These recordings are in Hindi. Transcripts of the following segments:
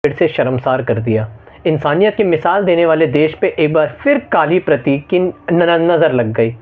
फिर से शर्मसार कर दिया। इंसानियत की मिसाल देने वाले देश पे एक बार फिर काली प्रतीक की नज़र लग गई।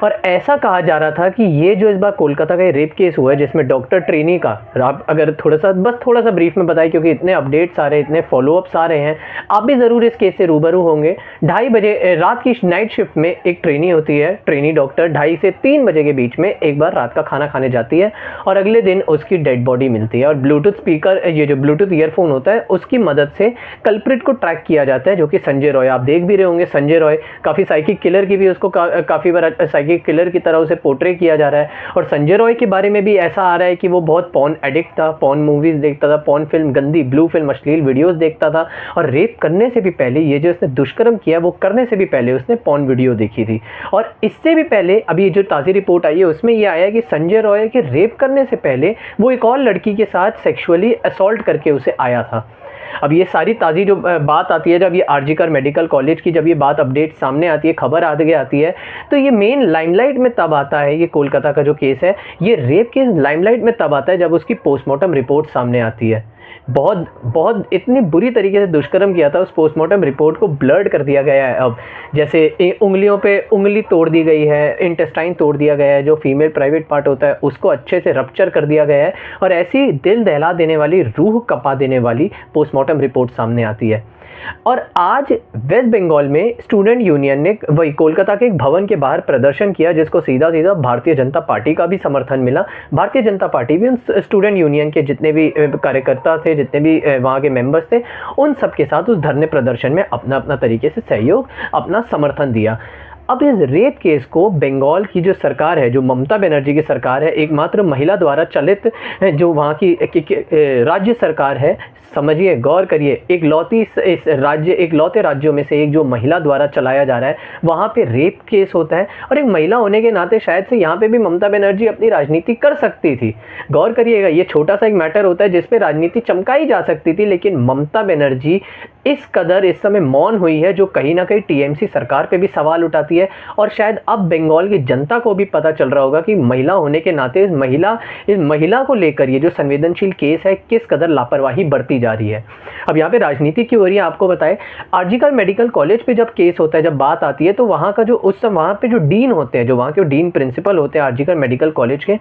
और ऐसा कहा जा रहा था कि ये जो इस बार कोलकाता का रेप केस हुआ है जिसमें डॉक्टर ट्रेनी का, आप अगर थोड़ा सा ब्रीफ में बताएं क्योंकि इतने अपडेट्स आ रहे हैं, इतने फॉलोअप्स आ रहे हैं, आप भी ज़रूर इस केस से रूबरू होंगे। 2:30 बजे रात की नाइट शिफ्ट में एक ट्रेनी होती है, ट्रेनी डॉक्टर 2:30 से 3 बजे के बीच में एक बार रात का खाना खाने जाती है और अगले दिन उसकी डेड बॉडी मिलती है। और ब्लूटूथ स्पीकर, ये जो ब्लूटूथ ईयरफोन होता है उसकी मदद से कल्प्रिट को ट्रैक किया जाता है, जो कि संजय रॉय। आप देख भी रहे होंगे संजय रॉय काफ़ी साइकिक किलर की भी उसको काफ़ी बार साइकिक किलर की तरह उसे पोर्ट्रे किया जा रहा है। और संजय रॉय के बारे में भी ऐसा आ रहा है कि वो बहुत पॉर्न एडिक्ट था, पॉर्न मूवीज देखता था, पॉर्न फिल्म, गंदी ब्लू फिल्म, अश्लील वीडियोस देखता था। और रेप करने से भी पहले, ये जो उसने दुष्कर्म किया वो करने से भी पहले उसने पॉर्न वीडियो देखी थी। और इससे भी पहले अभी जो ताज़ी रिपोर्ट आई है उसमें यह आया कि संजय रॉय के रेप करने से पहले वो एक और लड़की के साथ सेक्सुअली असॉल्ट करके उसे आया था। अब ये सारी ताज़ी जो बात आती है, जब ये आरजीकर मेडिकल कॉलेज की जब ये बात अपडेट सामने आती है, खबर आगे आती है, तो ये मेन लाइमलाइट में तब आता है। ये कोलकाता का जो केस है, ये रेप केस लाइमलाइट में तब आता है जब उसकी पोस्टमार्टम रिपोर्ट सामने आती है। बहुत इतनी बुरी तरीके से दुष्कर्म किया था, उस पोस्टमार्टम रिपोर्ट को ब्लर्ड कर दिया गया है। अब जैसे उंगलियों पे उंगली तोड़ दी गई है, इंटेस्टाइन तोड़ दिया गया है, जो फीमेल प्राइवेट पार्ट होता है उसको अच्छे से रप्चर कर दिया गया है। और ऐसी दिल दहला देने वाली, रूह कपा देने वाली पोस्टमार्टम रिपोर्ट सामने आती है। और आज वेस्ट बंगाल में स्टूडेंट यूनियन ने वही कोलकाता के एक भवन के बाहर प्रदर्शन किया, जिसको सीधा सीधा भारतीय जनता पार्टी का भी समर्थन मिला। भारतीय जनता पार्टी भी उन स्टूडेंट यूनियन के जितने भी कार्यकर्ता थे, जितने भी वहाँ के मेंबर्स थे, उन सब के साथ उस धरने प्रदर्शन में अपना अपना तरीके से सहयोग, अपना समर्थन दिया। अब इस रेप केस को बंगाल की जो सरकार है, जो ममता बनर्जी की सरकार है, एकमात्र महिला द्वारा चलित जो वहाँ की राज्य सरकार है, समझिए, गौर करिए, इकलौते राज्यों में से एक जो महिला द्वारा चलाया जा रहा है, वहाँ पे रेप केस होता है। और एक महिला होने के नाते शायद से यहाँ पे भी ममता बनर्जी अपनी राजनीति कर सकती थी। गौर करिएगा, ये छोटा सा एक मैटर होता है जिसपे राजनीति चमकाई जा सकती थी, लेकिन ममता बनर्जी इस कदर इस समय मौन हुई है, जो कहीं ना कहीं टीएमसी सरकार पे भी सवाल उठाती है। और शायद अब बंगाल की जनता को भी पता चल रहा होगा कि महिला होने के नाते इस महिला को लेकर ये जो संवेदनशील केस है, किस कदर लापरवाही बढ़ती जा रही है। अब यहाँ पे राजनीति क्यों हो रही है आपको बताए, आरजीकर मेडिकल कॉलेज पे जब केस होता है, जब बात आती है, तो वहाँ का जो उस समय वहाँ पे जो डीन होते हैं, जो वहाँ के डीन प्रिंसिपल होते हैं आरजीकर मेडिकल कॉलेज के,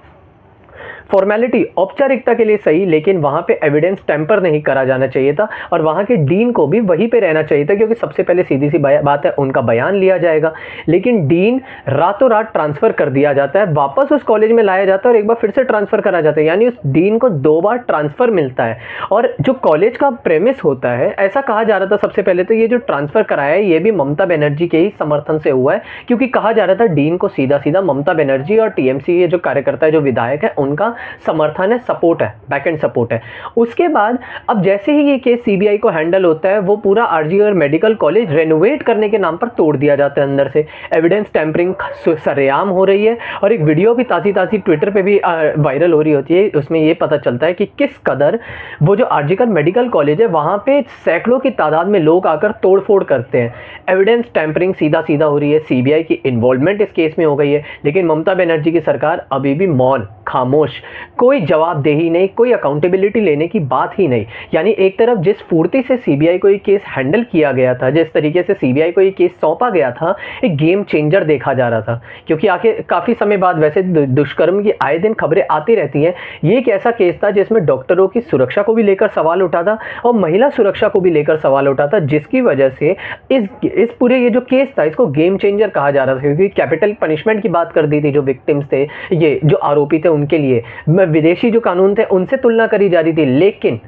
फॉर्मेलिटी, औपचारिकता के लिए सही, लेकिन वहाँ पे एविडेंस टेम्पर नहीं करा जाना चाहिए था। और वहाँ के डीन को भी वहीं पे रहना चाहिए था, क्योंकि सबसे पहले सीधी सी बात है, उनका बयान लिया जाएगा। लेकिन डीन रातों रात ट्रांसफ़र कर दिया जाता है, वापस उस कॉलेज में लाया जाता है और एक बार फिर से ट्रांसफ़र करा जाता है, यानी उस डीन को 2 बार ट्रांसफ़र मिलता है। और जो कॉलेज का प्रेमिस होता है, ऐसा कहा जा रहा था सबसे पहले तो ये जो ट्रांसफ़र कराया है, ये भी ममता बनर्जी के ही समर्थन से हुआ है, क्योंकि कहा जा रहा था डीन को सीधा सीधा ममता बनर्जी और टीएमसी ये जो कार्यकर्ता है, जो विधायक है, उनका समर्थन है, सपोर्ट है, बैकएंड सपोर्ट है। उसके बाद अब जैसे ही ये केस सीबीआई को हैंडल होता है, वो पूरा आरजीकर मेडिकल कॉलेज रेनोवेट करने के नाम पर तोड़ दिया जाता है अंदर से। एविडेंस टैंपरिंग सरेआम हो रही है और एक वीडियो भी ताज़ी ट्विटर पे भी वायरल हो रही होती है। उसमें ये पता चलता है कि किस कदर वो जो आरजीकर मेडिकल कॉलेज है, वहाँ पे सैकड़ों की तादाद में लोग आकर तोड़फोड़ करते हैं। एविडेंस टैंपरिंग सीधा हो रही है, सीबीआई की इन्वॉल्वमेंट इस केस में हो गई है, लेकिन ममता बनर्जी की सरकार अभी भी मौन, खामोश, कोई जवाबदेही नहीं, कोई अकाउंटेबिलिटी लेने की बात ही नहीं। यानी एक तरफ जिस फुर्ती से सीबीआई को ये केस हैंडल किया गया था, जिस तरीके से सीबीआई को ये केस सौंपा गया था, एक गेम चेंजर देखा जा रहा था। क्योंकि आखिर काफ़ी समय बाद, वैसे दुष्कर्म की आए दिन खबरें आती रहती हैं, ये एक ऐसा केस था जिसमें डॉक्टरों की सुरक्षा को भी लेकर सवाल उठा था और महिला सुरक्षा को भी लेकर सवाल उठा था, जिसकी वजह से इस पूरे ये जो केस था, इसको गेम चेंजर कहा जा रहा था। क्योंकि कैपिटल पनिशमेंट की बात कर दी थी जो विक्टिम्स थे, ये जो आरोपी थे, उनके लिए विदेशी जो कानून थे उनसे तुलना करी जा रही थी। लेकिन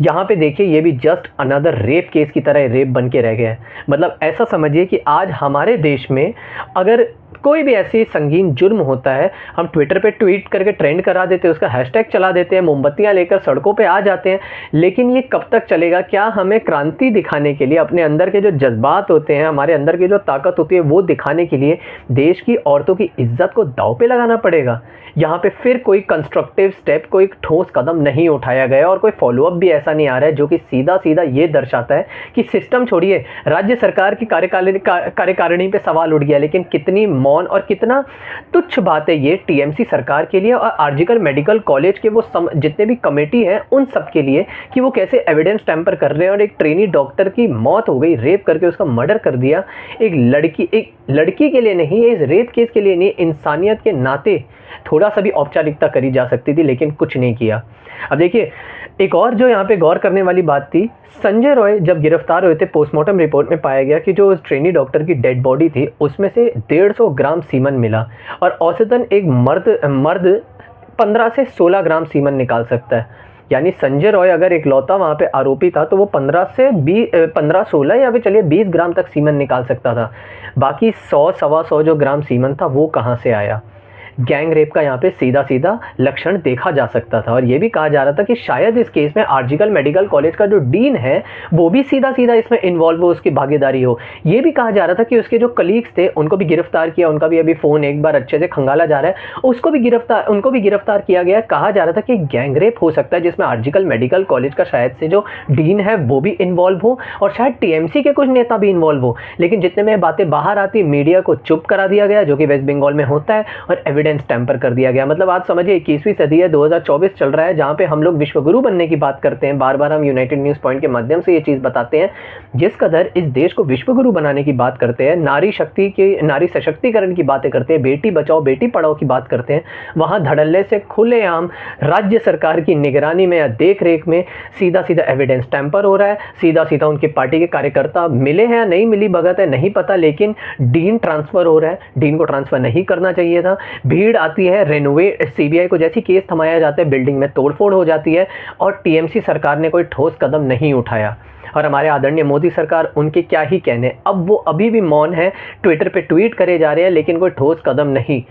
यहाँ पे देखिए, ये भी जस्ट अनदर रेप केस की तरह रेप बन के रह गया है। मतलब ऐसा समझिए कि आज हमारे देश में अगर कोई भी ऐसी संगीन जुर्म होता है, हम ट्विटर पे ट्वीट करके ट्रेंड करा देते हैं, उसका हैशटैग चला देते हैं, मोमबत्तियाँ लेकर सड़कों पे आ जाते हैं, लेकिन ये कब तक चलेगा? क्या हमें क्रांति दिखाने के लिए, अपने अंदर के जो जज्बात होते हैं, हमारे अंदर की जो ताकत होती है, वो दिखाने के लिए देश की औरतों की इज्जत को दांव पे लगाना पड़ेगा? यहाँ पे फिर कोई कंस्ट्रक्टिव स्टेप, कोई ठोस कदम नहीं उठाया गया और कोई फॉलोअप भी ऐसा ऐसा नहीं आ रहा है, जो कि सीधा सीधा ये दर्शाता है कि सिस्टम छोड़िए, राज्य सरकार की कार्यकारिणी पे सवाल उठ गया, लेकिन कितनी मौन और कितना तुच्छ बात है ये टीएमसी सरकार के लिए और आरजीकर मेडिकल कॉलेज के वो जितने भी कमेटी हैं उन सब के लिए, कि वो कैसे एविडेंस टैंपर कर रहे हैं। और एक ट्रेनी डॉक्टर की मौत हो गई, रेप करके उसका मर्डर कर दिया, एक लड़की के लिए नहीं, इस रेप केस के लिए नहीं, इंसानियत के नाते थोड़ा सा भी औपचारिकता करी जा सकती थी, लेकिन कुछ नहीं किया। अब देखिए, एक और जो यहाँ पे गौर करने वाली बात थी, संजय रॉय जब गिरफ्तार हुए थे, पोस्टमार्टम रिपोर्ट में पाया गया कि जो उस ट्रेनी डॉक्टर की डेड बॉडी थी उसमें से 150 ग्राम सीमन मिला, और औसतन एक मर्द 15 से 16 ग्राम सीमन निकाल सकता है। यानी संजय रॉय अगर इकलौता वहाँ पे आरोपी था तो वो 15-16 या फिर चलिए 20 ग्राम तक सीमन निकाल सकता था। बाकी 100-125 जो ग्राम सीमन था वो कहाँ से आया? गैंग रेप का यहाँ पे सीधा सीधा लक्षण देखा जा सकता था। और ये भी कहा जा रहा था कि शायद इस केस में आरजीकर मेडिकल कॉलेज का जो डीन है वो भी सीधा सीधा इसमें इन्वॉल्व हो, उसकी भागीदारी हो। ये भी कहा जा रहा था कि उसके जो कलीग्स थे उनको भी गिरफ्तार किया, उनका भी अभी फ़ोन एक बार अच्छे से खंगाला जा रहा है, उनको भी गिरफ्तार किया गया। कहा जा रहा था कि गैंग रेप हो सकता है जिसमें आरजीकर मेडिकल कॉलेज का शायद से जो डीन है वो भी इन्वॉल्व हो और शायद टीएमसी के कुछ नेता भी इन्वॉल्व हो। लेकिन जितने में बातें बाहर आती, मीडिया को चुप करा दिया गया, जो कि वेस्ट बंगाल में होता है, और टैंपर कर दिया गया। मतलब आज समझिए 21वीं सदी है, 2024 चल रहा है, जहां पे हम लोग विश्वगुरु बनने की बात करते हैं। बार बार हम यूनाइटेड न्यूज़ पॉइंट के माध्यम से ये चीज़ बताते हैं, जिस कदर इस देश को विश्वगुरु बनाने की बात करते हैं, नारी सशक्तिकरण की बातें करते हैं, बेटी बचाओ बेटी पढ़ाओ की बात करते हैं, वहां धड़ल्ले से खुलेआम राज्य सरकार की निगरानी में या देख रेख में सीधा सीधा एविडेंस टैंपर हो रहा है। सीधा सीधा उनकी पार्टी के कार्यकर्ता मिले हैं या नहीं मिली भगत है नहीं पता, लेकिन डीन ट्रांसफर हो रहा है। डीन को ट्रांसफर नहीं करना चाहिए था। भीड़ आती है, सीबीआई को जैसी केस थमाया जाता है, बिल्डिंग में तोड़फोड़ हो जाती है, और टीएमसी सरकार ने कोई ठोस कदम नहीं उठाया। और हमारे आदरणीय मोदी सरकार, उनके क्या ही कहने, अब वो अभी भी मौन है, ट्विटर पे ट्वीट करे जा रहे हैं, लेकिन कोई ठोस कदम नहीं।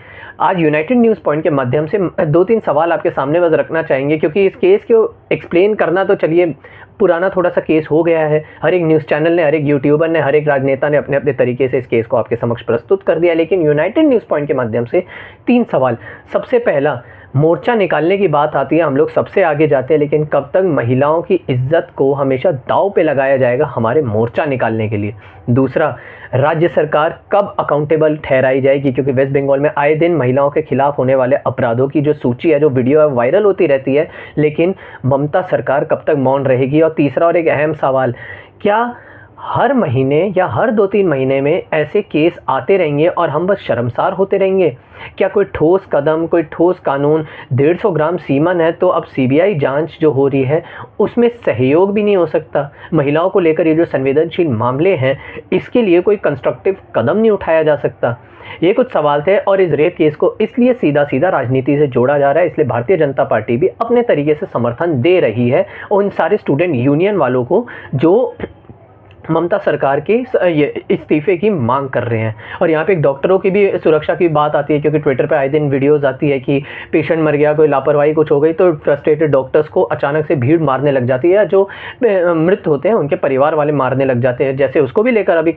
आज यूनाइटेड न्यूज़ पॉइंट के माध्यम से 2-3 सवाल आपके सामने बस रखना चाहेंगे, क्योंकि इस केस को एक्सप्लेन करना तो चलिए पुराना थोड़ा सा केस हो गया है। हर एक न्यूज़ चैनल ने, हर एक यूट्यूबर ने, हर एक राजनेता ने अपने अपने तरीके से इस केस को आपके समक्ष प्रस्तुत कर दिया। लेकिन यूनाइटेड न्यूज़ पॉइंट के माध्यम से 3 सवाल। सबसे पहला, मोर्चा निकालने की बात आती है, हम लोग सबसे आगे जाते हैं, लेकिन कब तक महिलाओं की इज्जत को हमेशा दांव पे लगाया जाएगा हमारे मोर्चा निकालने के लिए? दूसरा, राज्य सरकार कब अकाउंटेबल ठहराई जाएगी? क्योंकि वेस्ट बंगाल में आए दिन महिलाओं के खिलाफ होने वाले अपराधों की जो सूची है, जो वीडियो है, वायरल होती रहती है, लेकिन ममता सरकार कब तक मौन रहेगी? और तीसरा और एक अहम सवाल, क्या हर महीने या हर 2-3 महीने में ऐसे केस आते रहेंगे और हम बस शर्मसार होते रहेंगे? क्या कोई ठोस कदम, कोई ठोस कानून? 150 ग्राम सीमन है तो अब सीबीआई जांच जो हो रही है उसमें सहयोग भी नहीं हो सकता? महिलाओं को लेकर ये जो संवेदनशील मामले हैं, इसके लिए कोई कंस्ट्रक्टिव कदम नहीं उठाया जा सकता? ये कुछ सवाल थे, और इस रेप केस को इसलिए सीधा सीधा राजनीति से जोड़ा जा रहा है, इसलिए भारतीय जनता पार्टी भी अपने तरीके से समर्थन दे रही है उन सारे स्टूडेंट यूनियन वालों को जो ममता सरकार के इस्तीफे की मांग कर रहे हैं। और यहाँ पे एक डॉक्टरों की भी सुरक्षा की बात आती है, क्योंकि ट्विटर पे आए दिन वीडियोस आती है कि पेशेंट मर गया, कोई लापरवाही कुछ हो गई, तो फ्रस्ट्रेटेड डॉक्टर्स को अचानक से भीड़ मारने लग जाती है, या जो मृत होते हैं उनके परिवार वाले मारने लग जाते हैं। जैसे उसको भी लेकर अभी